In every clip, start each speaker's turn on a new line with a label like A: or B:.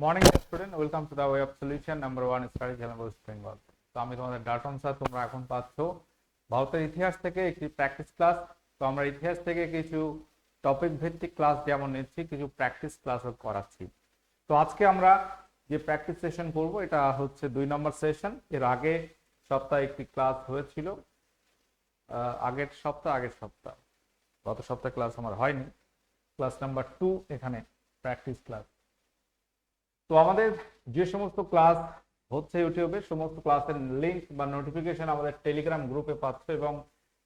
A: Morning student, welcome to the way of solution number one study channel West Bengal. তো আমি তোমাদের Dalton sir. তোমরা এখন পাচ্ছ ভারতের ইতিহাস থেকে একটি প্র্যাকটিস ক্লাস। তো আমরা ইতিহাস থেকে কিছু টপিক ভিত্তিক ক্লাস যেমন নিচ্ছি, কিছু প্র্যাকটিস ক্লাসও করাচ্ছি। তো আজকে আমরা যে প্র্যাকটিস সেশন করব এটা হচ্ছে 2 নম্বর সেশন। এর আগে সপ্তাহে একটি ক্লাস হয়েছিল, আগের সপ্তাহ গত সপ্তাহে ক্লাস আমার হয়নি। ক্লাস নাম্বার 2 এখানে প্র্যাকটিস ক্লাস। তো আমাদের যে সমস্ত ক্লাস হচ্ছে ইউটিউবে, সমস্ত ক্লাসের লিংক বা নোটিফিকেশন আমাদের টেলিগ্রাম গ্রুপে পাচ্ছ, এবং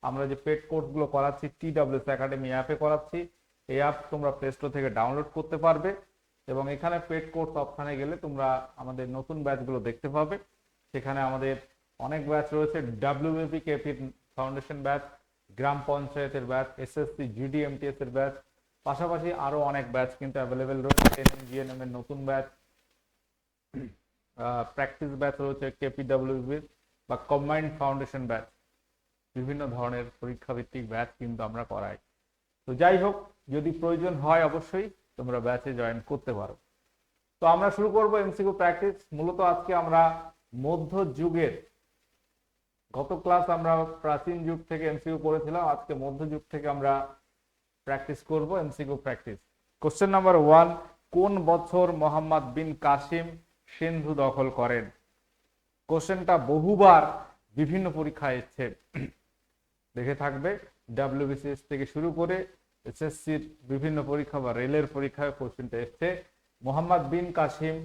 A: আমরা যে পেড কোর্সগুলো করাচ্ছি TWS একাডেমি অ্যাপে করাচ্ছি। এই অ্যাপ তোমরা প্লে স্টোর থেকে ডাউনলোড করতে পারবে, এবং এখানে পেড কোর্স অপশানে গেলে তোমরা আমাদের নতুন ব্যাচগুলো দেখতে পাবে। সেখানে আমাদের অনেক ব্যাচ রয়েছে, WBPKP ফাউন্ডেশন ব্যাচ, গ্রাম পঞ্চায়েতের ব্যাচ, SSC GDMTS এর ব্যাচ, পাশাপাশি আরো অনেক ব্যাচ কিন্তু অ্যাভেলেবেল রয়েছে। NMGNM এর নতুন ব্যাচ, প্র্যাকটিস ব্যাচ রয়েছে, KPWB বা কম্বাইন্ড ফাউন্ডেশন ব্যাচ, বিভিন্ন ধরনের পরীক্ষা ভিত্তিক ব্যাচ কিন্তু আমরা করাই। তো যাই হোক, যদি প্রয়োজন হয় অবশ্যই তোমরা ব্যাচে জয়েন করতে পারো। তো আমরা শুরু করব MCQ প্র্যাকটিস। মূলত আজকে আমরা মধ্যযুগের, গত ক্লাস আমরা প্রাচীন যুগ থেকে MCQ করেছিলাম, আজকে মধ্যযুগ থেকে আমরা প্র্যাকটিস করব MCQ প্র্যাকটিস। কোশ্চেন নাম্বার 1, কোন বছর মোহাম্মদ বিন কাসিম সিন্ধু দখল করেন? কোশ্চেনটা বহুবার বিভিন্ন পরীক্ষায় এসেছে, দেখে থাকবে। WBCS থেকে শুরু করে SSCর বিভিন্ন পরীক্ষা বা রেলের পরীক্ষায় কোশ্চেনটা এসেছে। মোহাম্মদ বিন কাসিম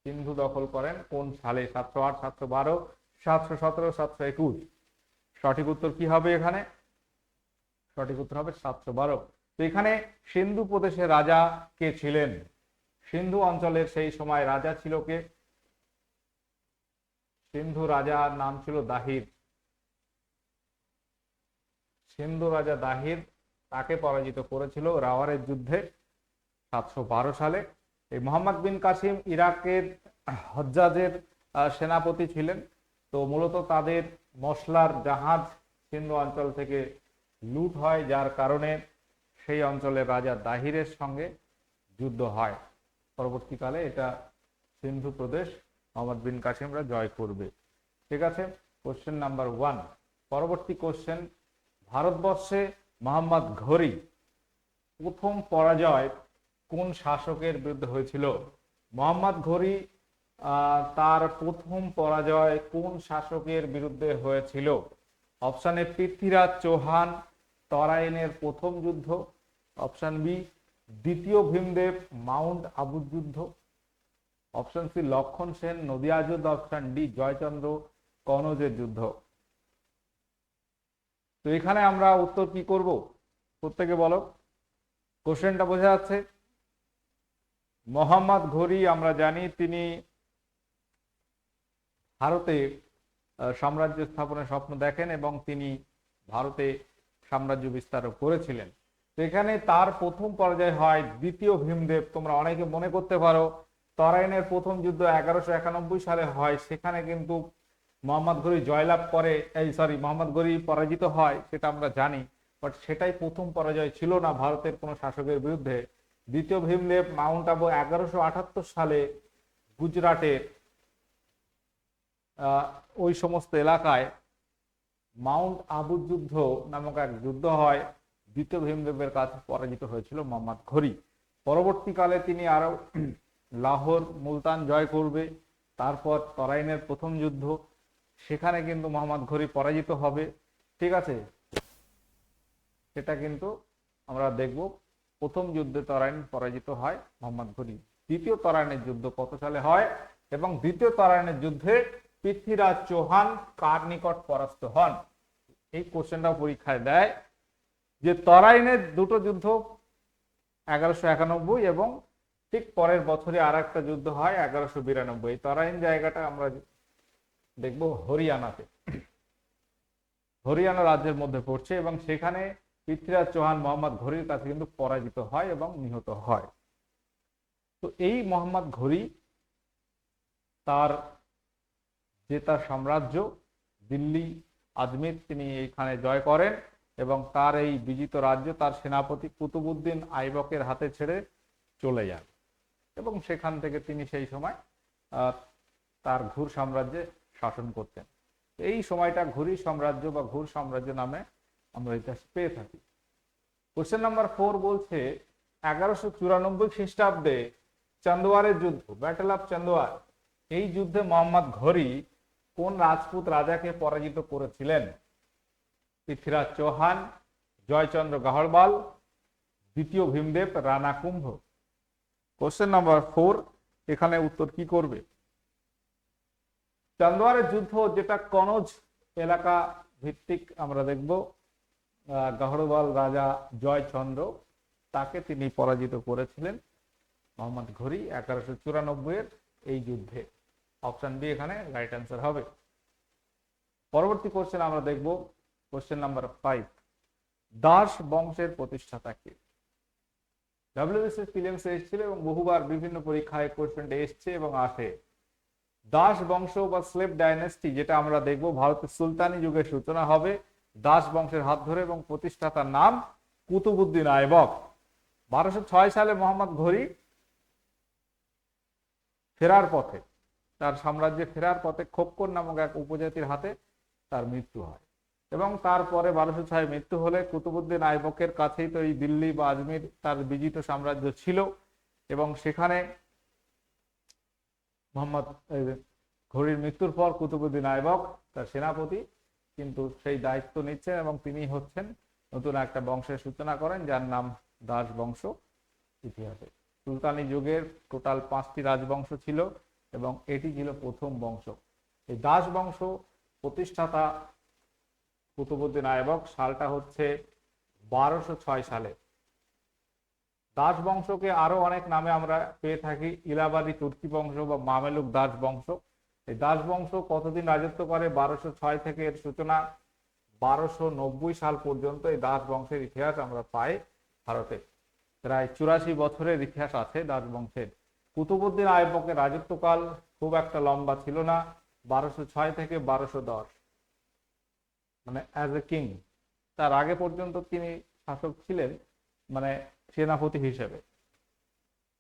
A: সিন্ধু দখল করেন কোন সালে? 708, 712, 717, 721। সঠিক উত্তর কি হবে এখানে? সঠিক উত্তর হবে 712। তো এখানে সিন্ধু প্রদেশের রাজা কে ছিলেন? সিন্ধু অঞ্চলের সেই সময় রাজা ছিল কে? সিন্ধু রাজার নাম ছিল দাহির। সিন্ধু রাজা দাহির, তাকে পরাজিত করেছিল রাওয়ারের যুদ্ধে 712 সালে। এই মোহাম্মদ বিন কাসিম ইরাকের হজ্জাজের সেনাপতি ছিলেন। তো মূলত তাদের মশলার জাহাজ সিন্ধু অঞ্চল থেকে লুট হয়, যার কারণে সেই অঞ্চলের রাজা দাহিরের সঙ্গে যুদ্ধ হয়। পরবর্তীকালে এটা সিন্ধু প্রদেশ মোহাম্মদ বিন কাসিমরা জয় করবে। ঠিক আছে, কোশ্চেন নাম্বার 1। পরবর্তী কোশ্চেন, ভারতবর্ষে মোহাম্মদ ঘুরি প্রথম পরাজয় কোন শাসকের বিরুদ্ধে হয়েছিল? মোহাম্মদ ঘুরি তার প্রথম পরাজয় কোন শাসকের বিরুদ্ধে হয়েছিল? অপশন এ পৃথ্বীরাজ চৌহান, তরাইনের প্রথম যুদ্ধ। অপশন বি দ্বিতীয় ভীমদেব, মাউন্ট আবুর যুদ্ধ। অপশন সি লক্ষণ সেন, নদিয়া যুদ্ধ। অপশন ডি জয়চন্দ্র কনৌজের যুদ্ধ। তো এখানে আমরা উত্তর কি করব? প্রত্যেকে বলো। কোশ্চেনটা বোঝা যাচ্ছে? মোহাম্মদ ঘুরি আমরা জানি তিনি ভারতে সাম্রাজ্য স্থাপনের স্বপ্ন দেখেন, এবং তিনি ভারতে সাম্রাজ্য বিস্তারও করেছিলেন। তো এখানে তার প্রথম পরাজয় হয় দ্বিতীয় ভীমদেব। তোমরা অনেকে মনে করতে পারো তরাইনের প্রথম যুদ্ধ 1191 সালে হয়, সেখানে কিন্তু মোহাম্মদ ঘুরি জয়লাভ করে, মোহাম্মদ ঘুরি পরাজিত হয়, সেটা আমরা জানি। বাট সেটাই প্রথম পরাজয় ছিল না ভারতের কোন শাসকের বিরুদ্ধে। দ্বিতীয় ভীমদেব মাউন্ট আবু 1178 সালে গুজরাটের ওই সমস্ত এলাকায় মাউন্ট আবু যুদ্ধ নামক এক যুদ্ধ হয়। দ্বিতীয় ভীমদেবের কাছে পরাজিত হয়েছিল মোহাম্মদ ঘুরি। পরবর্তীকালে তিনি আরো লাহোর, মুলতান জয় করবে। তারপর তরাইনের প্রথম যুদ্ধ, সেখানে কিন্তু মোহাম্মদ ঘুরি পরাজিত হবে। ঠিক আছে, সেটা কিন্তু আমরা দেখব। প্রথম যুদ্ধে তরাইন পরাজিত হয় মোহাম্মদ ঘুরি। দ্বিতীয় তরাইনের যুদ্ধ কত সালে হয়, এবং দ্বিতীয় তরাইনের যুদ্ধে পৃথ্বীরাজ চৌহান কার নিকট পরাস্ত হন? এই কোশ্চেনটাও পরীক্ষায় দেয় যে তরাইনের দুটো যুদ্ধ 1191, এবং ঠিক পরের বছরে আর একটা যুদ্ধ হয় 1192। এই তরাইন জায়গাটা আমরা দেখব হরিয়ানাতে, হরিয়ানা রাজ্যের মধ্যে পড়ছে, এবং সেখানে পৃথ্বীরাজ চৌহান মোহাম্মদ ঘুরির কাছে কিন্তু পরাজিত হয় এবং নিহত হয়। তো এই মোহাম্মদ ঘুরি তার সাম্রাজ্য দিল্লি, আজমির, তিনি এইখানে জয় করেন, এবং তার এই বিজিত রাজ্য তার সেনাপতি কুতুবউদ্দিন আইবকের হাতে ছেড়ে চলে যান। এবং সেখান থেকে তিনি সেই সময় তার ঘুর সাম্রাজ্যে শাসন করতেন। এই সময়টা ঘুরি সাম্রাজ্য বা ঘুর সাম্রাজ্য নামে আমরা ইতিহাস পেয়ে থাকি। কোশ্চেন নাম্বার 4 বলছে 1194 খ্রিস্টাব্দে চান্দোয়ারের যুদ্ধ, ব্যাটেল অফ চান্দোয়ার, এই যুদ্ধে মোহাম্মদ ঘুরি কোন রাজপুত রাজাকে পরাজিত করেছিলেন? পৃথ্বীরাজ চৌহান, জয়চন্দ্র গাহরবাল, দ্বিতীয় ভীমদেব, রানা কুম্ভ। কোশ্চেন নাম্বার 4, এখানে উত্তর কি করবে? চান্দোয়ারের যুদ্ধ, যেটা কনজ এলাকা ভিত্তিক আমরা দেখব, গাহরবাল রাজা জয়চন্দ্র তাকে তিনি পরাজিত করেছিলেন মোহাম্মদ ঘুরি 1194 এর এই যুদ্ধে। অপশন বি এখানে রাইট অ্যান্সার হবে। পরবর্তী কোশ্চেন আমরা দেখব, কোশ্চেন নাম্বার 5, দাস বংশের প্রতিষ্ঠাতা কে? ডব্লিউবিসিএস প্রিলিমস এসেছিল এবং বহুবার বিভিন্ন পরীক্ষায় কোশ্চেনটা এসছে এবং আসে। দাস বংশ বা স্লেভ ডাইনেস্টি, যেটা আমরা দেখব ভারতের সুলতানি যুগের সূচনা হবে দাস বংশের হাত ধরে এবং প্রতিষ্ঠাতার নাম কুতুবউদ্দিন আইবক। 1206 সালে মোহাম্মদ ঘুরি ফেরার পথে, তার সাম্রাজ্যে ফেরার পথে খোক্কর নামক এক উপজাতির হাতে তার মৃত্যু হয় এবং তারপরে 1206 মৃত্যু হলে কুতুবউদ্দিন আইবকের কাছেই তো এই দিল্লি বা আজমির তার বিজিত সাম্রাজ্য ছিল এবং সেখানে মোহাম্মদ ঘুরির মৃত্যুর পর কুতুবউদ্দিন আইবক তার সেনাপতি কিন্তু সেই দায়িত্ব নিচ্ছেন এবং তিনি হচ্ছেন নতুন একটা বংশের সূচনা করেন যার নাম দাস বংশ। ইতিহাসে সুলতানি যুগের টোটাল 5টি রাজবংশ ছিল এবং এটি ছিল প্রথম বংশ। এই দাস বংশ প্রতিষ্ঠাতা কুতুবউদ্দিন আইবক, সালটা হচ্ছে 1206 সালে। দাস বংশকে আরো অনেক নামে আমরা পেয়ে থাকি, ইলাবাদি তুর্কি বংশ বা মামেলুক দাস বংশ। এই দাস বংশ কতদিন রাজত্ব করে? 1206 থেকে এর সূচনা 1290 সাল পর্যন্ত এই দাস বংশের ইতিহাস আমরা পাই ভারতে। প্রায় 84 বছরের ইতিহাস আছে দাস বংশের। কুতুবউদ্দিন আইবকের রাজত্বকাল খুব একটা লম্বা ছিল না, 1206 থেকে 1210, মানে অ্যাজ এ কিং। তার আগে পর্যন্ত তিনি শাসক ছিলেন, মানে সেনাপতি হিসেবে।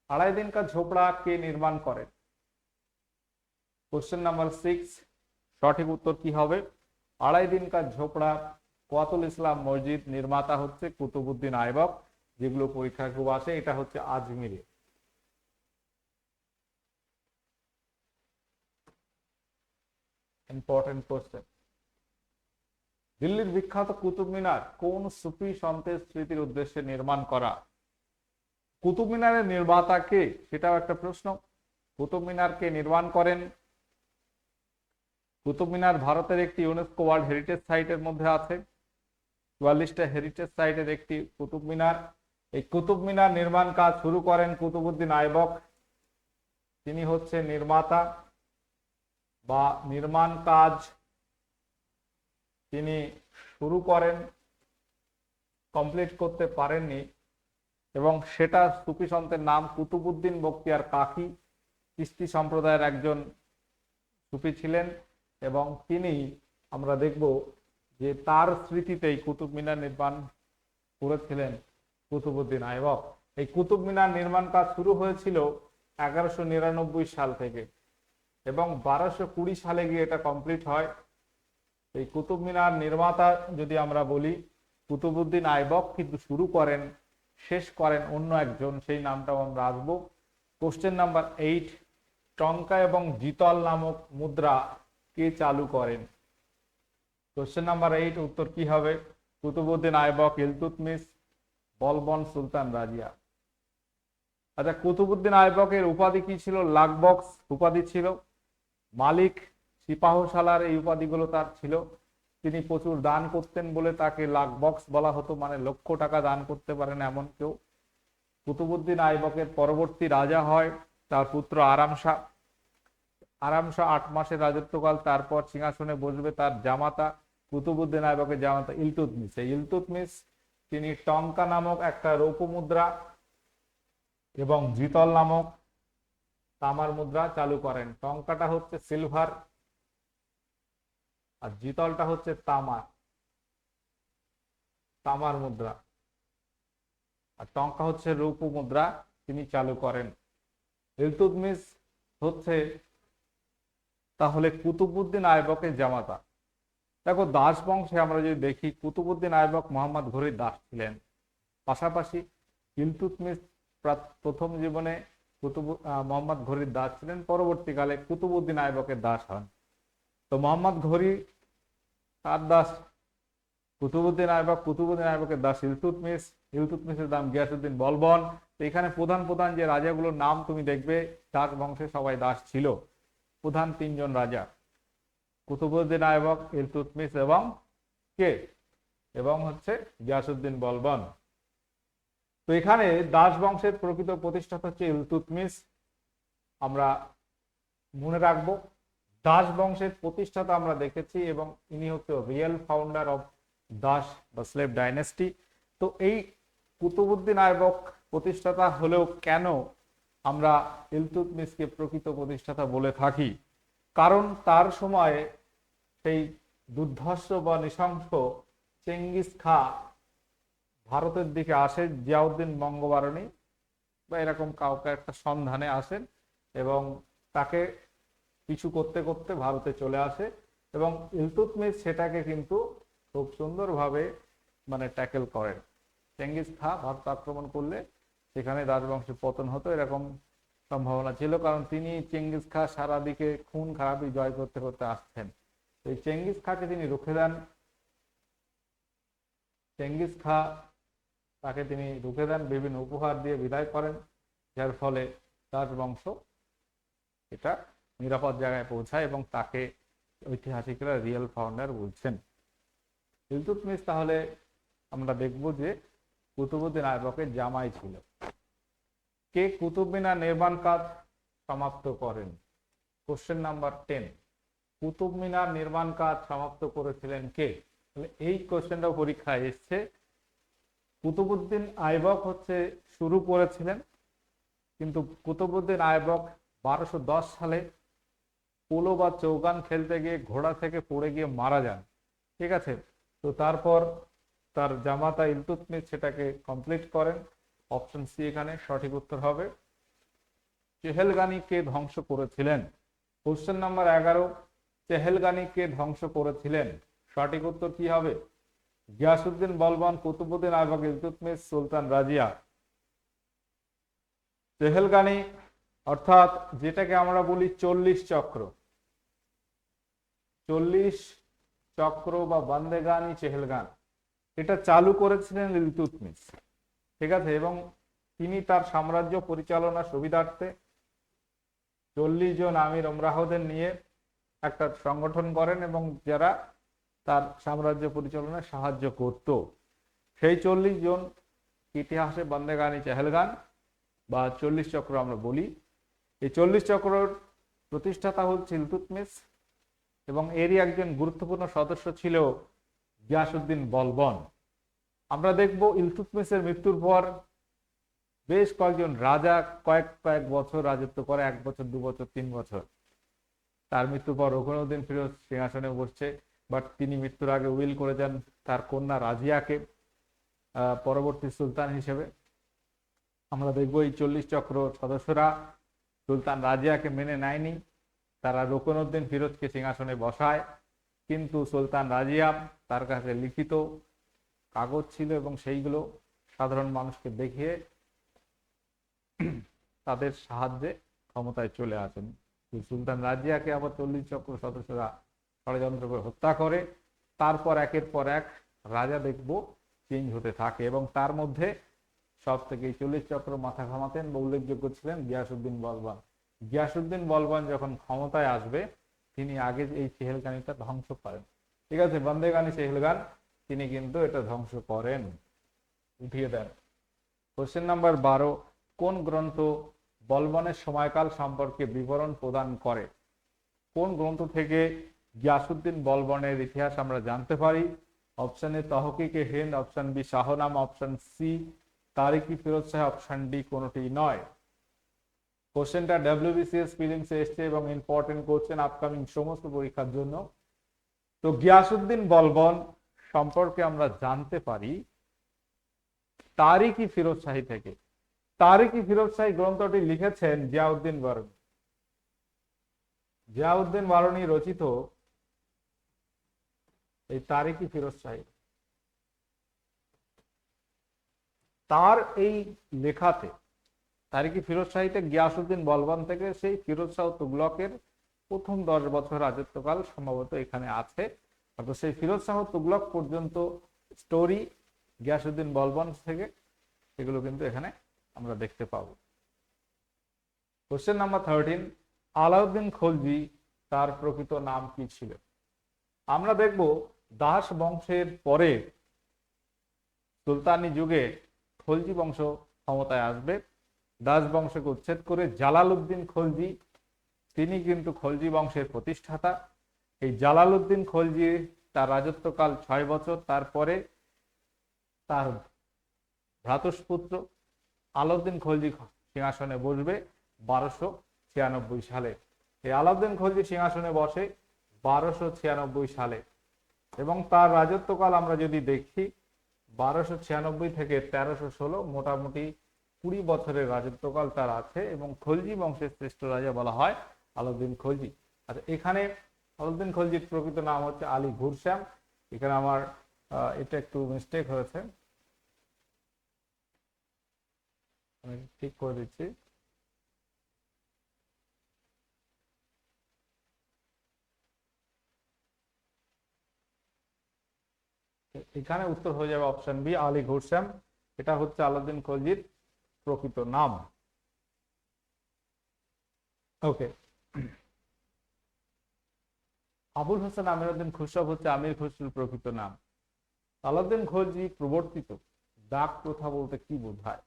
A: আড়াই দিন কা ঝোপড়া কে নির্মাণ করেন? কোশ্চেন নাম্বার 6, সঠিক উত্তর কি হবে? আড়াই দিন কা ঝোপড়া কোয়াতুল ইসলাম মসজিদ নির্মাতা হচ্ছে কুতুবউদ্দিন আইবক, যেগুলো পরীক্ষায় খুব আসে। এটা হচ্ছে আজমিরে। Important question. দিল্লির বিখ্যাত কুতুব মিনার কোন সুফি সন্তের স্মৃতির উদ্দেশ্যে নির্মাণ করা? কুতুব মিনারের নির্মাতা কে, সেটাও একটা প্রশ্ন। কুতুব মিনার কে নির্মাণ করেন? কুতুব মিনার ভারতের একটি ইউনেস্কো ওয়ার্ল্ড হেরিটেজ সাইটের মধ্যে আছে। 44টা হেরিটেজ সাইটের একটি কুতুব মিনার। এই কুতুব মিনার নির্মাণ কাজ শুরু করেন কুতুবউদ্দিন আইবক। তিনি হচ্ছে নির্মাতা বা নির্মাণ কাজ তিনি শুরু করেন, কমপ্লিট করতে পারেননি এবং সেটা সুফি সন্তের নাম কুতুবউদ্দিন বখতিয়ার কাকি, চিশতি সম্প্রদায়ের একজন সুফি ছিলেন এবং তিনি আমরা দেখব যে তার স্মৃতিতেই কুতুব মিনার নির্মাণ করেছিলেন কুতুবউদ্দিন আইবক। এই কুতুব মিনার নির্মাণ কাজ শুরু হয়েছিল 1199 সাল থেকে এবং 1220 সালে গিয়ে এটা কমপ্লিট হয়। এই কুতুব মিনার নির্মাতা যদি আমরা বলি কুতুবউদ্দিন আইবক, কিন্তু শুরু করেন শেষ করেন অন্য একজন, সেই নামটাও আমরা আসবো। কোশ্চেন নাম্বার 8, টঙ্কা এবং জিতল নামক মুদ্রা কে চালু করেন? কোশ্চেন নাম্বার 8 উত্তর কি হবে? কুতুবউদ্দিন আইবক, ইলতুৎমিশ, বলবন, সুলতান রাজিয়া। আচ্ছা, কুতুবউদ্দিন আইবকের উপাধি কি ছিল? লাখবক্স উপাধি ছিল। মালিক সিপাহসালার এই উপাধিগুলো তার ছিল। তিনি প্রচুর দান করতেন বলে তাকে লাখবক্স বলা হতো, মানে লক্ষ টাকা দান করতে পারেন এমন কেউ। কুতুবউদ্দিন আইবকের পরবর্তী রাজা হয় তার পুত্র আরাম শাহ। আরাম শাহ 8 মাসের রাজত্বকাল, তারপর সিংহাসনে বসবে তার জামাতা, কুতুবউদ্দিন আইবকের জামাতা ইলতুৎমিশ। এই ইলতুৎমিশ তিনি টঙ্কা নামক একটা রৌপ্য মুদ্রা এবং জিতল নামক তামার মুদ্রা চালু করেন। টঙ্কাটা হচ্ছে সিলভার আর জিতলটা হচ্ছে তামার মুদ্রা, আর টঙ্কা হচ্ছে রৌপ্য মুদ্রা তিনি চালু করেন। ইলতুৎমিশ হচ্ছে তাহলে কুতুবউদ্দিন আইবকের জামাতা। দেখো দাস বংশে আমরা যদি দেখি কুতুবউদ্দিন আইবক মোহাম্মদ ঘুরির দাস ছিলেন, পাশাপাশি ইলতুৎমিশ প্রথম জীবনে মোহাম্মদ ঘুরির দাস ছিলেন, পরবর্তীকালে কুতুবউদ্দিন আইবকের দাস হন। তো মোহাম্মদ ঘুরি তার দাস কুতুবউদ্দিন আইবক, কুতুবউদ্দিন আইবকের দাস ইলতুৎমিশ, ইলতুৎমিশের দাম গিয়াসউদ্দিন বলবন। তো এখানে প্রধান প্রধান যে রাজাগুলোর নাম তুমি দেখবে দাস বংশে সবাই দাস ছিল। প্রধান তিনজন রাজা কুতুবউদ্দিন আইবক, ইলতুৎমিশ এবং কে এবং হচ্ছে গিয়াসউদ্দিন বলবন। তো এখানে দাস বংশের প্রকৃত প্রতিষ্ঠাতা হচ্ছে ইলতুৎমিশ। আমরা মনে রাখবো দাস বংশের প্রতিষ্ঠাতা আমরা দেখেছি এবং ইনি হচ্ছে রিয়েল ফাউন্ডার অফ দাস বা স্লেভ ডাইনেস্টি। তো এই কুতুবউদ্দিন আইবক প্রতিষ্ঠাতা হলেও কেন আমরা ইলতুৎমিশকে প্রকৃত প্রতিষ্ঠাতা বলে থাকি? কারণ তার সময়ে সেই দুর্ধর্ষ বা নৃশংস চেঙ্গিস খা ভারতের দিকে আসে, জিয়াউদ্দিন বঙ্গবারণী বা এরকম কাউকে একটা সন্ধানে আসেন এবং তাকে পিছু করতে করতে ভারতে চলে আসে এবং ইলতুৎমিশ সেটাকে কিন্তু খুব সুন্দরভাবে ট্যাকেল করেন। চেঙ্গিস খা ভারত আক্রমণ করলে সেখানে রাজবংশের পতন হতো এরকম সম্ভাবনা ছিল, কারণ তিনি চেঙ্গিস খা সারা দিকে খুন খারাপি জয় করতে করতে আসছেন। এই চেঙ্গিস খাকে তিনি রুখে দেন, চেঙ্গিস খা তাকে তিনি রুখে দেন, বিভিন্ন উপহার দিয়ে বিদায় করেন, যার ফলে রাজবংশ এটা নিরাপদ জায়গায় পৌঁছায় এবং তাকে ঐতিহাসিকরা রিয়েল ফাউন্ডার বলছেন। ইলতুৎমিশ তাহলে আমরা দেখব যে কুতুবউদ্দিন আইবকের জামাই ছিল। কে কুতুব মিনার নির্মাণ কাজ সমাপ্ত করেন? কোশ্চেন নাম্বার 10, কুতুব মিনার নির্মাণ কাজ সমাপ্ত করেছিলেন কে? এই কোশ্চেনটাও পরীক্ষায় এসছে। কুতুবউদ্দিন আইবক হচ্ছে শুরু করেছিলেন, কিন্তু কুতুবউদ্দিন আইবক 1210 সালে পোলো বা চৌগান খেলতে গিয়ে ঘোড়া থেকে পড়ে গিয়ে মারা যান। ঠিক আছে, তো তারপর তার জামাতা ইলতুৎমিশ সেটাকে কমপ্লিট করেন। অপশন সি এখানে সঠিক উত্তর হবে। চেহেলগানি কে ধ্বংস করেছিলেন? কোশ্চেন নাম্বার 11, চেহেলগানি কে ধ্বংস করেছিলেন? সঠিক উত্তর কি হবে? গিয়াসউদ্দিন বলবন, কুতুবউদ্দিন আইবক, ইলতুৎমিশ, সুলতান রাজিয়া। চেহেলগানি অর্থাৎ যেটাকে আমরা বলি 40 চক্র, 40 চক্র বা বান্দেগানি চেহেলগান, এটা চালু করেছিলেন ইলতুৎমিশ। ঠিক আছে, এবং তিনি তার সাম্রাজ্য পরিচালনার সুবিধার্থে 40 জন আমির ওমরাহদের নিয়ে একটা সংগঠন করেন এবং যারা তার সাম্রাজ্য পরিচালনায় সাহায্য করত। সেই 40 জন ইতিহাসে বান্দেগানি চেহেলগান বা 40 চক্র আমরা বলি। এই 40 চক্রের প্রতিষ্ঠাতা হচ্ছে ইলতুৎমিশ এবং এরই একজন গুরুত্বপূর্ণ সদস্য ছিল গিয়াসউদ্দিন বলবন। আমরা দেখব ইলতুৎমিশের মৃত্যুর পর বেশ কয়েকজন রাজা কয়েক বছর রাজত্ব করে, 1 বছর 2 বছর 3 বছর। তার মৃত্যুর পর রুকনুদ্দিন ফিরোজ সিংহাসনে বসছে, বাট তিনি মৃত্যুর আগে উইল করে যান তার কন্যা রাজিয়াকে পরবর্তী সুলতান হিসেবে। আমরা দেখবো এই 40 চক্র সদস্যরা সুলতান রাজিয়াকে মেনে নেয়নি, তারা রুকনুদ্দিন ফিরোজকে সিংহাসনে বসায়, কিন্তু সুলতান রাজিয়া তার কাছে লিখিত কাগজ ছিল এবং সেইগুলো সাধারণ মানুষকে দেখিয়ে তাদের সাহায্যে ক্ষমতায় চলে আসেন। সুলতান রাজিয়াকে আবার 40 চক্র সদস্যরা ষড়যন্ত্র করে হত্যা করে। তারপর একের পর এক রাজা দেখব চেঞ্জ হতে থাকে এবং তার মধ্যে সব থেকে 40 চক্র মাথা ঘামাতেন বা উল্লেখযোগ্য ছিলেন গিয়াসউদ্দিন বলবন। গিয়াসউদ্দিন বলবন যখন ক্ষমতায় আসবে তিনি আগে এই চেহেলগানিটা ধ্বংস করেন। ঠিক আছে, বান্দেগানি চেহেলগান তিনি কিন্তু এটা ধ্বংস করেন, উঠিয়ে দেন। কোশ্চেন নাম্বার 12, কোন গ্রন্থ বলবনের সময়কাল সম্পর্কে বিবরণ প্রদান করে? কোন গ্রন্থ থেকে গিয়াসউদ্দিন বলবনের ইতিহাস আমরা জানতে পারি? Option A Tahqiq-e Hind, option B Shahnama, option C Tarikh-i Firoz Shah, option D কোনটি নয়। কোশ্চেনটা ডব্লিউবিসিএস প্রিলিমসে এসছে এবং ইম্পর্টেন্ট কোশ্চেন আপকামিং সমস্ত পরীক্ষার জন্য। তো গিয়াসউদ্দিন বলবন সম্পর্কে আমরা জানতে পারি তারিকি ফিরোজ শাহী থেকে। তারিক-ই ফিরোজ শাহী গ্রন্থটি লিখেছেন জিয়াউদ্দিন বারনী। জিয়াউদ্দিন বারনী রচিত এই তারিক-ই ফিরোজ শাহী, তার এই লেখাতে তারিক-ই ফিরোজ শাহীতে গিয়াসউদ্দিন বলবান থেকে সেই ফিরোজ শাহ তুগলকের প্রথম 10 বছর রাজত্বকাল সম্ভবত এখানে আছে। অর্থাৎ সেই ফিরোজ শাহ তুগলক পর্যন্ত স্টোরি গিয়াসউদ্দিন বলবান থেকে এগুলো কিন্তু এখানে আমরা দেখতে পাবো। কোশ্চেন নাম্বার 13, আলাউদ্দিন খলজি তার প্রকৃত নাম কি ছিল? আমরা দেখব দাস বংশের পরে সুলতানি যুগে খলজি বংশ ক্ষমতায় আসবে। দাস বংশকে উচ্ছেদ করে জালালউদ্দিন খলজি, তিনি কিন্তু খলজি বংশের প্রতিষ্ঠাতা। এই জালালউদ্দিন খলজি তার রাজত্বকাল 6 বছর। তারপরে তার ভ্রাতুষ্পুত্র আলাউদ্দিন খলজি সিংহাসনে বসবে 1296 সালে। এই আলাউদ্দিন খলজি সিংহাসনে বসে 1296 সালে এবং তার রাজত্বকাল আমরা যদি দেখি 1296 থেকে 1316, মোটামুটি 20 বছরের রাজত্বকাল তার আছে এবং খলজি বংশের শ্রেষ্ঠ রাজা বলা হয় আলাউদ্দিন খলজি। আচ্ছা, এখানে আলাউদ্দিন খলজির প্রকৃত নাম হচ্ছে আলী ঘুরশ্যাম। এখানে আমার এটা একটু মিস্টেক হয়েছে, আমি ঠিক করে দিচ্ছি। এখানে উত্তর হয়ে যাবে অপশন বি, আলী ঘুরশ্যাম। এটা হচ্ছে আলাউদ্দিন খলজির প্রকৃত নাম। ওকে, আবুল হাসান আমিরউদ্দিন খুসরো হচ্ছে আমির খুসরোর প্রকৃত নাম। আলাউদ্দিন খলজি প্রবর্তিত ডাক প্রথা বলতে কি বোঝায়?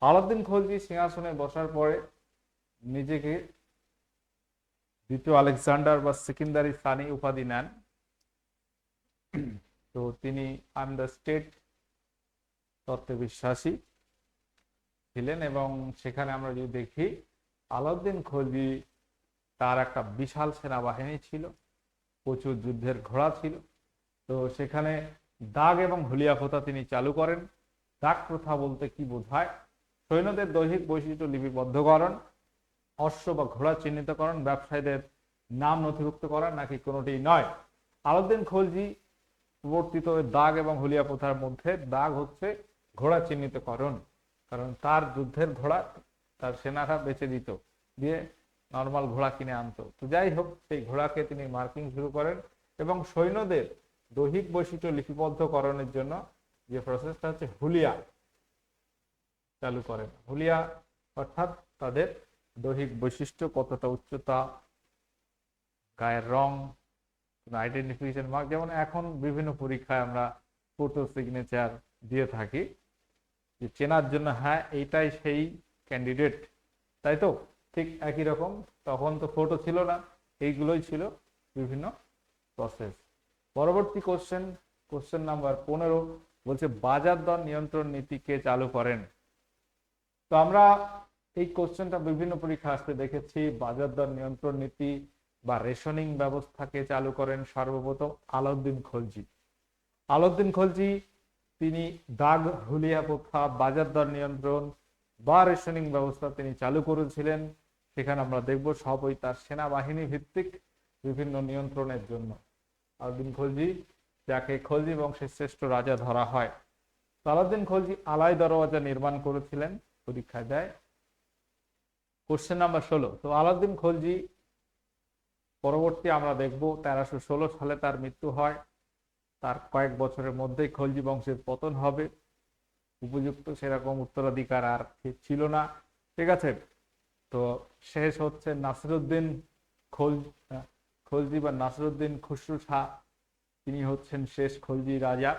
A: আলাউদ্দিন খলজি সিংহাসনে বসার পরে নিজেকে দ্বিতীয় আলেকজান্ডার বা সেকেন্ডারি সানি উপাধি নেন। তো তিনি আই এম দ্য স্টেট তত্ত্বে বিশ্বাসী ছিলেন এবং সেখানে আমরা যদি দেখি আলাউদ্দিন খলজি তার একটা বিশাল সেনাবাহিনী ছিল, প্রচুর যুদ্ধের ঘোড়া ছিল। তো সেখানে দাগ এবং হুলিয়া প্রথা তিনি চালু করেন। দাগ প্রথা বলতে কি বোঝায়? সৈন্যদের দৈহিক বৈশিষ্ট্য লিপিবদ্ধকরণ, অশ্ব বা ঘোড়া চিহ্নিতকরণ, ব্যবসায়ীদের নাম নথিভুক্ত করা, নাকি কোনোটি নয়? আলাউদ্দিন খলজি প্রবর্তিত দাগ এবং হুলিয়া প্রথার মধ্যে দাগ হচ্ছে ঘোড়া চিহ্নিতকরণ, কারণ তার যুদ্ধের ঘোড়া তার সেনারা বেচে দিত, দিয়ে নর্মাল ঘোড়া কিনে আনতো। তো যাই হোক, সেই ঘোড়াকে তিনি মার্কিং শুরু করেন এবং সৈন্যদের দৈহিক বৈশিষ্ট্য লিপিবদ্ধকরণের জন্য যে প্রসেসটা হচ্ছে হুলিয়া চালু করেন। হুলিয়া অর্থাৎ তাদের দৈহিক বৈশিষ্ট্য, কতটা উচ্চতা, গায়ের রং, আইডেন্টিফিকেশন মার্ক, যেমন এখন বিভিন্ন পরীক্ষায় আমরা ফটো সিগনেচার দিয়ে থাকি যে চেনার জন্য, হ্যাঁ এইটাই সেই ক্যান্ডিডেট, তাই তো? ঠিক একই রকম তখন তো ফটো ছিল না, এইগুলোই ছিল বিভিন্ন প্রসেস। পরবর্তী কোশ্চেন, কোশ্চেন নাম্বার 15 বলছে বাজার দর নিয়ন্ত্রণ নীতি কে চালু করেন? তো আমরা এই কোশ্চেনটা বিভিন্ন পরীক্ষা আসতে দেখেছি। বাজার দর নিয়ন্ত্রণ নীতি বা রেশনিং ব্যবস্থাকে চালু করেন সর্বপ্রথম আলাউদ্দিন খলজি। আলাউদ্দিন খলজি তিনি দাগ হুলিয়া প্রথা, বাজার দর নিয়ন্ত্রণ বা রেশনিং ব্যবস্থা তিনি চালু করেছিলেন। সেখানে আমরা দেখব সবই তার সেনাবাহিনী ভিত্তিক বিভিন্ন নিয়ন্ত্রণের জন্য। আলাউদ্দিন খলজি, যাকে খলজি বংশের শ্রেষ্ঠ রাজা ধরা হয়। আলাউদ্দিন খলজি আলাই দরওয়াজা নির্মাণ করেছিলেন, পরীক্ষায় দেয়। কোশ্চেন নাম্বার 16, তো আলাউদ্দিন খলজি পরবর্তী আমরা দেখব 1316 সালে তার মৃত্যু হয়। তার কয়েক বছরের মধ্যেই খলজি বংশের পতন হবে। উপযুক্ত সেরকম উত্তরাধিকার আর ছিল না, ঠিক আছে? তো শেষ হচ্ছে নাসিরউদ্দিন খলজি বা নাসিরউদ্দিন খুসরো শাহ, তিনি হচ্ছেন শেষ খলজি রাজা।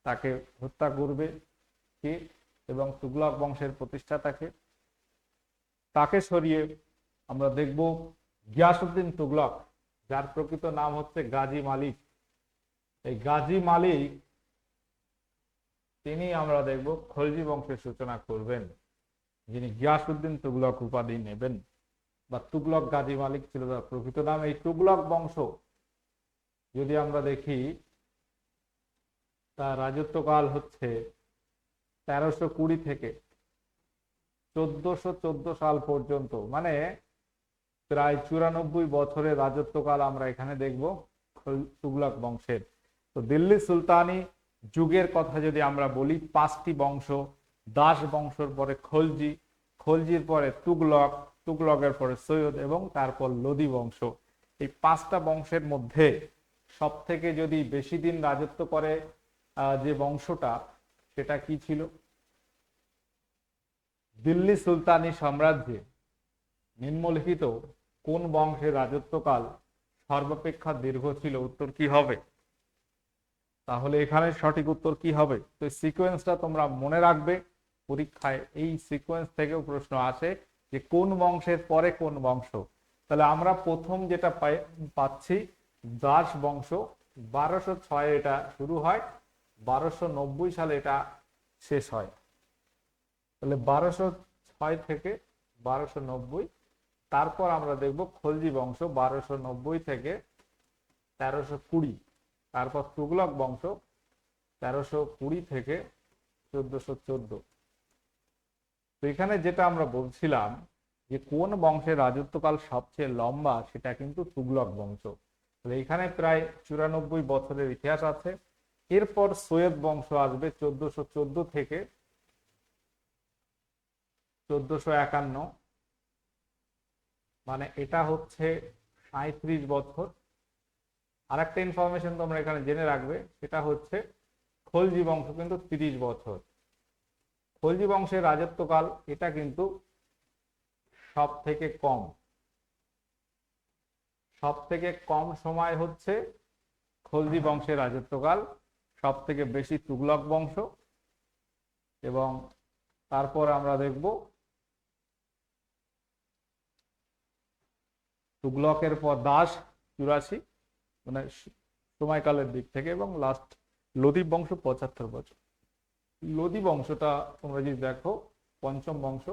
A: তাকে হত্যা করবে কে? এবং তুগলক বংশের প্রতিষ্ঠাতাকে। তাকে সরিয়ে আমরা দেখব গিয়াসউদ্দিন তুগলক, যার প্রকৃত নাম হচ্ছে গাজী মালিক। এই গাজী মালিক তিনি আমরা দেখব খলজি বংশের সূচনা করবেন, যিনি গিয়াসউদ্দিন তুগলক উপাধি নেবেন, বা তুগলক গাজী মালিক ছিল তার প্রকৃত নাম। এই তুগলক বংশ যদি আমরা দেখি, তার রাজত্বকাল হচ্ছে 1320 থেকে 1414 সাল পর্যন্ত, মানে প্রায় 94 বছরের রাজত্বকাল আমরা এখানে দেখব তুগলক বংশের। তো দিল্লি সুলতানি যুগের কথা যদি আমরা বলি, 5টি বংশ, দাস বংশের পরে খলজি, খলজির পরে তুগলক, তুগলকের পরে সৈয়দ এবং তারপর লোদি বংশ। এই 5টা বংশের মধ্যে সব থেকে যদি বেশি দিন রাজত্ব করে যে বংশটা, সেটা কি ছিল? দিল্লি সুলতানি সাম্রাজ্যে নিম্নলিখিত কোন বংশের রাজত্বকাল সর্বাপেক্ষা দীর্ঘ ছিল? উত্তর কি হবে? তাহলে এখানে সঠিক উত্তর কি হবে? তো সিকোয়েন্সটা তোমরা মনে রাখবে, পরীক্ষায় এই সিকোয়েন্স থেকেও প্রশ্ন আসে যে কোন বংশের পরে কোন বংশ। তাহলে আমরা প্রথম যেটা পাচ্ছি দাস বংশ, 1206 এটা শুরু হয়, 1290 সালে এটা শেষ হয়। তাহলে 1206 থেকে 1290। তারপর আমরা দেখব খলজি বংশ 1290 থেকে 1320। তারপর তুগলক বংশ 1320 থেকে 1414। তো এখানে যেটা আমরা বলছিলাম যে কোন বংশের রাজত্বকাল সবচেয়ে লম্বা, সেটা কিন্তু তুগলক বংশ। এখানে প্রায় 94 বছরের ইতিহাস আছে। এরপর সৈয়দ বংশ আসবে 1414 থেকে 1451, মানে এটা হচ্ছে 37 বছর। আর একটা ইনফরমেশন তোমরা এখানে জেনে রাখবে, সেটা হচ্ছে খলজি বংশ কিন্তু 30 বছর। খলজি বংশের রাজত্বকাল এটা কিন্তু সব থেকে কম, সব থেকে কম সময় হচ্ছে খলজি বংশের রাজত্বকাল, সব থেকে বেশি তুগলক বংশ। এবং তারপর আমরা দেখব তুগলকের পর দাস 84, মানে সময়কালের দিক থেকে, এবং লাস্ট লোদি বংশ 75 বছর। লোদি বংশটা তোমরা যদি দেখো, পঞ্চম বংশ,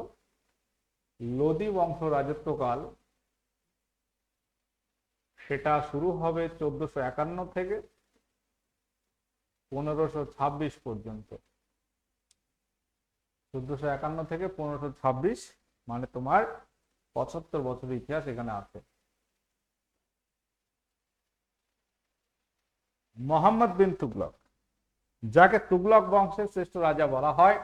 A: লোদি বংশ রাজত্বকাল সেটা শুরু হবে 1451 থেকে 1526 পর্যন্ত। 1451 থেকে 1526, মানে তোমার 75 বছরের ইতিহাস এখানে আছে। মোহাম্মদ বিন তুগলক, যাকে তুগলক বংশের শ্রেষ্ঠ রাজা বলা হয়,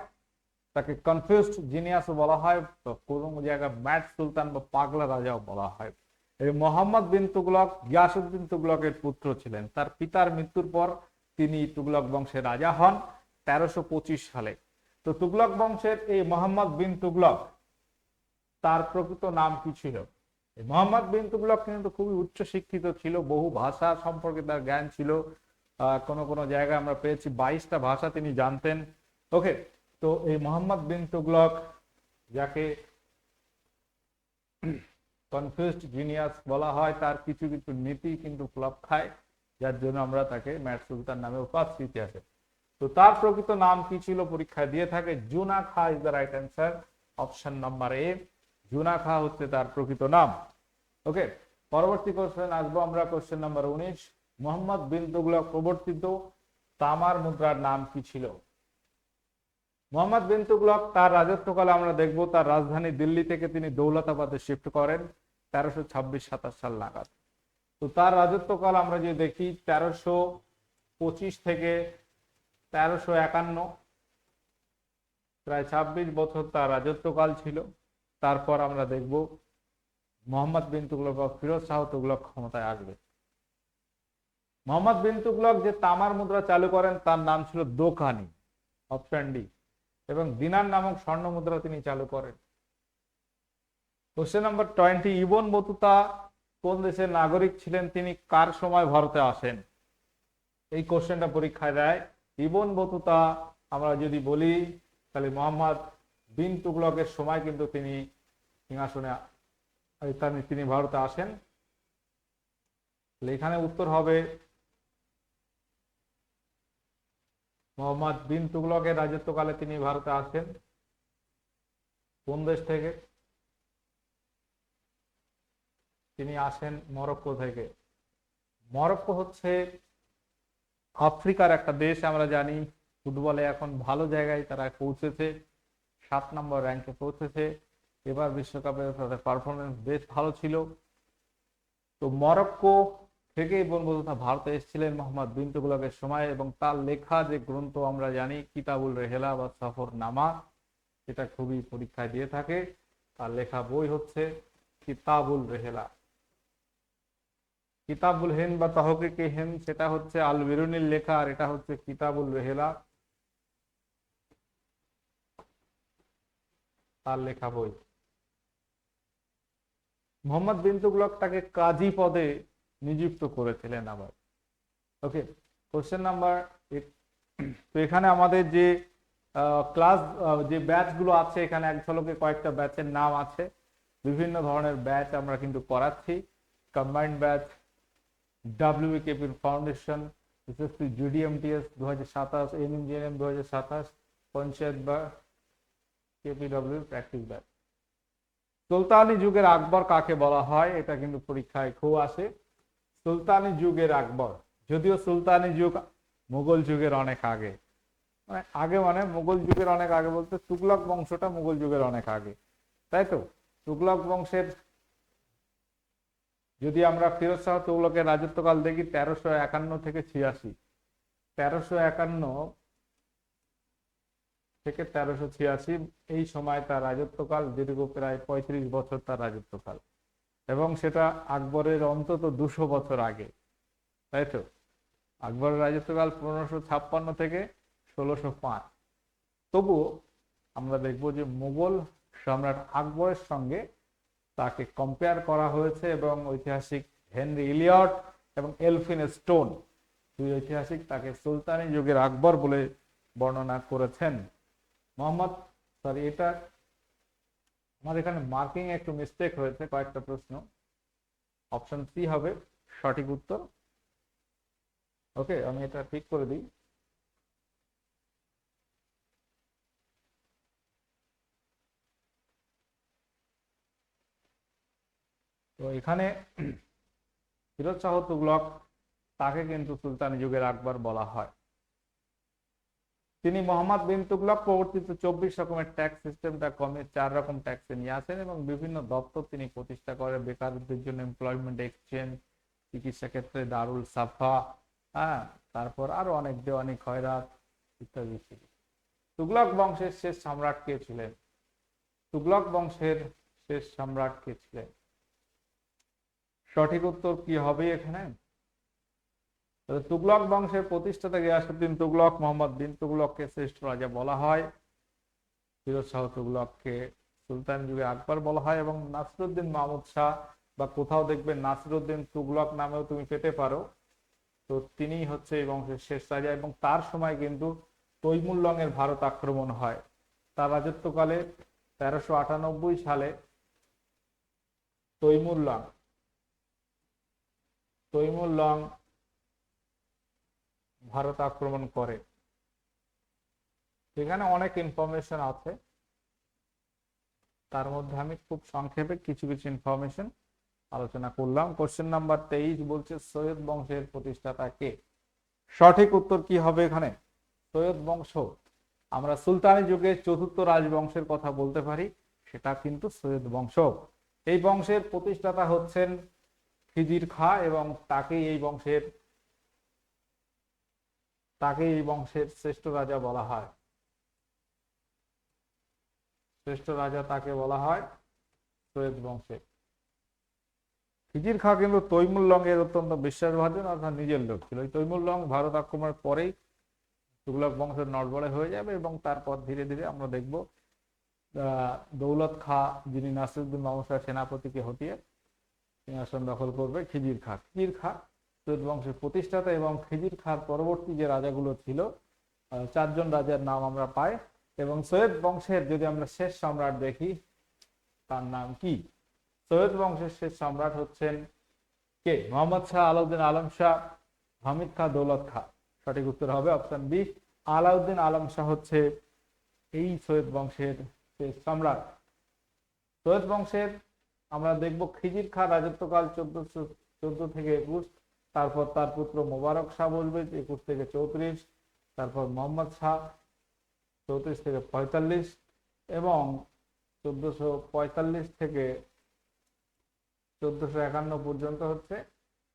A: তাকে কনফিউজড জিনিয়াস বলা হয়, কোন জায়গায় ম্যাড সুলতান বা পাগলা রাজাও বলা হয়। এই মোহাম্মদ বিন তুগলক গিয়াসউদ্দিন তুগলকের পুত্র ছিলেন। তার পিতার মৃত্যুর পর তিনি তুগলক বংশের রাজা হন 1325 সালে। তো তুগলক বংশের এই মোহাম্মদ বিন তুগলক, তার প্রকৃত নাম কি ছিল? মোহাম্মদ বিন তুগলক কিন্তু খুবই উচ্চ শিক্ষিত ছিল, বহু ভাষা সম্পর্কে তার জ্ঞান ছিল। কোন কোন জায়গায় আমরা পেয়েছি 22টা ভাষা তিনি জানতেন। ওকে, তো এই মোহাম্মদ বিন তুগলক, যাকে কনফিউজড জিনিয়াস বলা হয়, তার কিছু কিছু নীতি কিন্তু ফ্লপ খায়, যার জন্য আমরা তাকে ম্যাড সুলতান নামে উপাধি ইতিহাসে। তো তার প্রকৃত নাম কি ছিল পরীক্ষায় দিয়ে থাকে? Juna Khan is the right answer, option number A, Juna Khan হচ্ছে তার প্রকৃত নাম। ওকে, পরবর্তী কোশ্চেন আসবো আমরা, কোশ্চেন নাম্বার 19। মোহাম্মদ বিন তুগলক প্রবর্তিত তামার মুদ্রার নাম কি ছিল? মোহাম্মদ বিন তুগলক তার রাজত্বকালে আমরা দেখব তার রাজধানী দিল্লি থেকে তিনি দৌলতাবাদে শিফট করেন 1326-27 সাল নাগাদ। তো তার রাজত্বকাল আমরা যদি দেখি 1325 থেকে 1351, প্রায় 26 বছর তার রাজত্বকাল ছিল। তারপর আমরা দেখব মোহাম্মদ বিন তুগলক বা ফিরোজ শাহ তুগলক ক্ষমতায় আসবে। মোহাম্মদ বিন তুগলক যে তামার মুদ্রা চালু করেন তার নাম ছিল দোকানি, অপশন ডি, এবং দিনার নামক স্বর্ণ মুদ্রা তিনি চালু করেন। কোশ্চেন নাম্বার 20, ইবন বতুতা কোন দেশের নাগরিক ছিলেন? তিনি কার সময় ভারতে আসেন? এই কোশ্চেনটা পরীক্ষায় দেয়। ইবন বতুতা আমরা যদি বলি, তাহলে মোহাম্মদ বিন তুগলকের সময় কিন্তু তিনি সিংহাসনে, তিনি ভারতে আসেন। এখানে উত্তর হবে মোহাম্মদ বিন তুগলকের রাজত্বকালে তিনি ভারতে আসেন। কোন দেশ থেকে? তিনি আসেন মরক্কো থেকে। মরক্কো হচ্ছে আফ্রিকার একটা দেশ, আমরা জানি ফুটবলে এখন ভালো জায়গায় তারা পৌঁছেছে। 7 নম্বর র্যাঙ্কে পৌঁছেছে। এবার বিশ্বকাপে তাদের পারফরমেন্স বেশ ভালো ছিল। তো মরক্কো থেকেই বলবো তথা ভারতে এসেছিলেন মোহাম্মদ বিন তুগলকের সময়, এবং তার লেখা যে গ্রন্থ আমরা জানি কিতাবুল রেহেলা বা সফরনামা, সেটা খুবই পরীক্ষায় দিয়ে থাকে। তার লেখা বই হচ্ছে কিতাবুল রেহেলা। কিতাবুল হিন্দ বা তহকিকে হিন্দ সেটা হচ্ছে আল বিরুনির লেখা, আর এটা হচ্ছে কিতাবুল রেহেলা তার লেখা বই। মোহাম্মদ বিন তুগলক তাকে কাজী পদে নিযুক্ত করেছিলেন আবার। ওকে, কোশ্চেন নাম্বার। তো এখানে আমাদের যে ক্লাস যে ব্যাচ গুলো আছে, এখানে এক ঝলকে কয়েকটা ব্যাচের নাম আছে। বিভিন্ন ধরনের ব্যাচ আমরা কিন্তু করাচ্ছি। Combined batch, WKP foundation, SSC GDMTS 2027, NMGNM 2027, panchayat বা KPW প্র্যাকটিস ব্যাচ। সুলতানি যুগের আকবর কাকে বলা হয়, এটা কিন্তু পরীক্ষায় খুব আসে। সুলতানি যুগের আকবর, যদিও সুলতানি যুগ মুঘল যুগের অনেক আগে, মানে আগে মানে মুঘল যুগের অনেক আগে বলতে তুগলক বংশটা মুঘল যুগের অনেক আগে, তাই তো। তুগলক বংশের যদি আমরা ফিরোজ শাহ তুগলকের রাজত্বকাল দেখি 1351 থেকে 86, 1351 থেকে 1386 এই সময় তার রাজত্বকাল, দীর্ঘ প্রায় 35 বছর তার রাজত্বকাল, এবং সেটা আকবরের অন্তত 200 বছর আগে, তাই তো। আকবরের রাজত্বকাল 1556 থেকে 1605। তবুও আমরা দেখব যে মুঘল সম্রাট আকবরের সঙ্গে তাকে কম্পেয়ার করা হয়েছে, এবং ঐতিহাসিক হেনরি ইলিয়ট এবং এলফিন স্টোন, দুই ঐতিহাসিক, তাকে সুলতানি যুগের আকবর বলে বর্ণনা করেছেন। মোহাম্মদ, সরি, এটা আমার এখানে মার্কিং একটু মিস্টেক হয়েছে, কয়েকটা প্রশ্ন। অপশন সি হবে সঠিক উত্তর। ওকে, আমি এটা ঠিক করে দিই। তো এখানে ফিরোজ শাহ তুগলক, তাকে কিন্তু সুলতানি যুগের আকবর বলা হয়। তিনি মোহাম্মদ বিন তুগলক প্রবর্তিত 24 রকমের ট্যাক্স সিস্টেমটা কমে 4 রকম ট্যাক্সে নিয়ে আসেন, এবং বিভিন্ন দপ্তর তিনি প্রতিষ্ঠা করেন, বেকারদের জন্য এমপ্লয়মেন্ট এক্সচেঞ্জ, চিকিৎসা ক্ষেত্রে দারুল সাফা, হ্যাঁ, তারপর আরো অনেক দেওয়ানি খয়রাত ইত্যাদি ছিল। তুগলক বংশের শেষ সম্রাট কে ছিলেন? তুগলক বংশের শেষ সম্রাট কে ছিলেন? সঠিক উত্তর কি হবে এখানে? তুগলক বংশের প্রতিষ্ঠাতা গিয়াসউদ্দিন তুগলক, মোহাম্মদ বিন তুগলককে শ্রেষ্ঠ রাজা বলা হয়, ফিরোজ শাহ তুগলককে সুলতান যুগে আকবর বলা হয়, এবং নাসিরউদ্দিন মাহমুদ শাহ, বা কোথাও দেখবেন নাসিরউদ্দিন তুগলক নামেও তুমি পেতে পারো, তো তিনি হচ্ছে এই বংশের শেষ রাজা। এবং তার সময় কিন্তু তৈমুর এর ভারত আক্রমণ হয়। তার রাজত্বকালে 1398 সালে তৈমুর ভারত আক্রমণ করে। সেখানে অনেক ইনফরমেশন আছে, তার মধ্যে আমি খুব সংক্ষেপে কিছু কিছু ইনফরমেশন আলোচনা করলাম। কোশ্চেন নাম্বার 23 বলছে সৈয়দ বংশের প্রতিষ্ঠাতা কে? সঠিক উত্তর কি হবে এখানে? সৈয়দ বংশ, আমরা সুলতানি যুগের চতুর্থ রাজবংশের কথা বলতে পারি, সেটা কিন্তু সৈয়দ বংশ। এই বংশের প্রতিষ্ঠাতা হচ্ছেন খিজির খাঁ, এবং তাকেই এই বংশের শ্রেষ্ঠ রাজা বলা হয়। শ্রেষ্ঠ রাজা তাকে বলা হয় সৈয়দ বংশের। খিজির খাঁ কিন্তু তৈমুর এর অত্যন্ত বিশ্বাসভাজন, অর্থাৎ নিজের লোক ছিল। তৈমুর ভারত আক্রমণের পরেই তুগলক বংশের নড়বড়ে হয়ে যাবে, এবং তারপর ধীরে ধীরে আমরা দেখব দৌলত খাঁ, যিনি নাসিরউদ্দিন মাহমুদ শাহ সেনাপতিকে হটিয়ে সিংহাসন দখল করবে। খিজির খাঁ সৈয়দ বংশের প্রতিষ্ঠাতা, এবং খিজির খাঁর পরবর্তী যে রাজাগুলো ছিল 4 জন রাজার নাম আমরা পাই। এবং সৈয়দ বংশের যদি আমরা শেষ সম্রাট দেখি, তার নাম কি? সৈয়দ বংশের শেষ সম্রাট হচ্ছেন কে? মোহাম্মদ শাহ আলাউদ্দিন আলম শাহ, হামিদ খাঁ, দৌলত খাঁ। সঠিক উত্তর হবে অপশন বি, আলাউদ্দিন আলম শাহ হচ্ছে এই সৈয়দ বংশের শেষ সম্রাট। সৈয়দ বংশের আমরা দেখব খিজির খাঁ রাজত্বকাল 1414 থেকে 21, তারপর তার পুত্র মোবারক শাহ বলবে 21 থেকে 34, তারপর মোহাম্মদ শাহ 34 থেকে 45, এবং 1445 থেকে 1451 পর্যন্ত হচ্ছে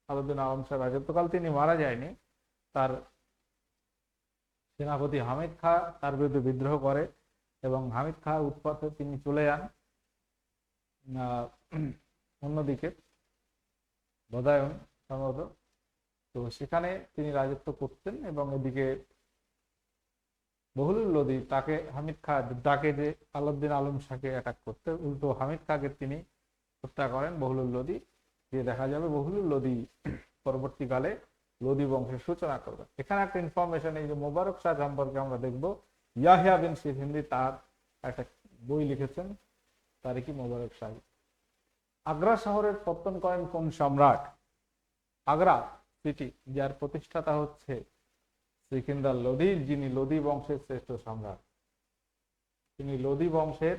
A: আলাউদ্দিন আলম শাহ রাজত্বকাল। তিনি মারা যায়নি, তার সেনাপতি হামিদ খাঁ তার বিরুদ্ধে বিদ্রোহ করে এবং হামিদ খাঁ উৎপাতে তিনি চলে যান অন্যদিকে বদায়ন সম্ভবত। তো সেখানে তিনি রাজত্ব করতেন এবং এদিকে বহলুল লোদি তাকে হামিদ খাঁ ডাকে যে আলাউদ্দিন আলম শাহকে অ্যাটাক করতে, উল্টো হামিদ খাঁকে তিনি হত্যা করেন বহলুল লোদি দিয়ে। দেখা যাবে বহলুল লোদি পরবর্তীকালে লোদি বংশের সূচনা করবে। এখানে একটা ইনফরমেশন, এই যে মোবারক শাহ সম্পর্কে আমরা দেখব, ইয়াহিয়া বিন সিহিন্দি তার একটা বই লিখেছেন, তারিখি মোবারক শাহ। আগ্রা শহরের পত্তন করেন কোন সম্রাট? আগ্রা সিটি, যার প্রতিষ্ঠাতা হচ্ছে সিকিন্দার লোধি, যিনি লোধি বংশের শ্রেষ্ঠ সম্রাট। তিনি লোধি বংশের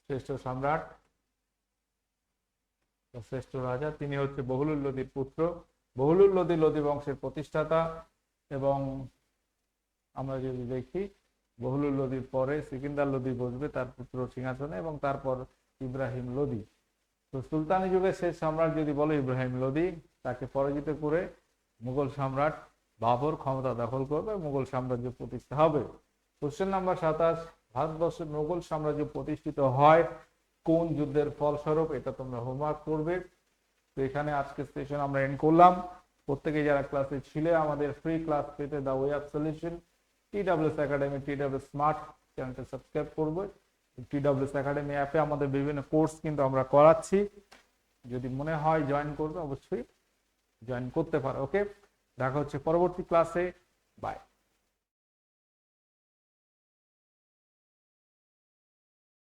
A: শ্রেষ্ঠ সম্রাট, শ্রেষ্ঠ রাজা। তিনি হচ্ছে বহলুল লোধির পুত্র। বহলুল লোধি লোধি বংশের প্রতিষ্ঠাতা। এবং আমরা যদি দেখি বহলুল লোধির পরে সিকিন্দার লোধি বসবে তার পুত্র সিংহাসনে, এবং তারপর ইব্রাহিম লোধি। তো সুলতানি যুগের শেষ সম্রাট যদি বলে ইব্রাহিম লোধি, তাকে পরাজিত করে মুঘল সম্রাট বাবর ক্ষমতা দখল করবে, মুঘল সাম্রাজ্য প্রতিষ্ঠা হবে। কোশ্চেন নাম্বার 27, ভারতবর্ষের মুঘল সাম্রাজ্য প্রতিষ্ঠিত হয় কোন যুদ্ধের ফলস্বরূপ? এটা তোমরা হোমওয়ার্ক করবে। তো এখানে আজকে সেশন আমরা এন্ড করলাম। প্রত্যেকে যারা ক্লাসে ছিলে আমাদের ফ্রি ক্লাস পেতে the way of solution TWS academy, TWS smart চ্যানেলটা সাবস্ক্রাইব করবে। TWS একাডেমি অ্যাপে আমাদের বিভিন্ন কোর্স কিন্তু আমরা করাচ্ছি, যদি মনে হয় জয়েন করবে অবশ্যই জয়েন করতে পারো। ওকে, দেখা হচ্ছে পরবর্তী ক্লাসে। বাই।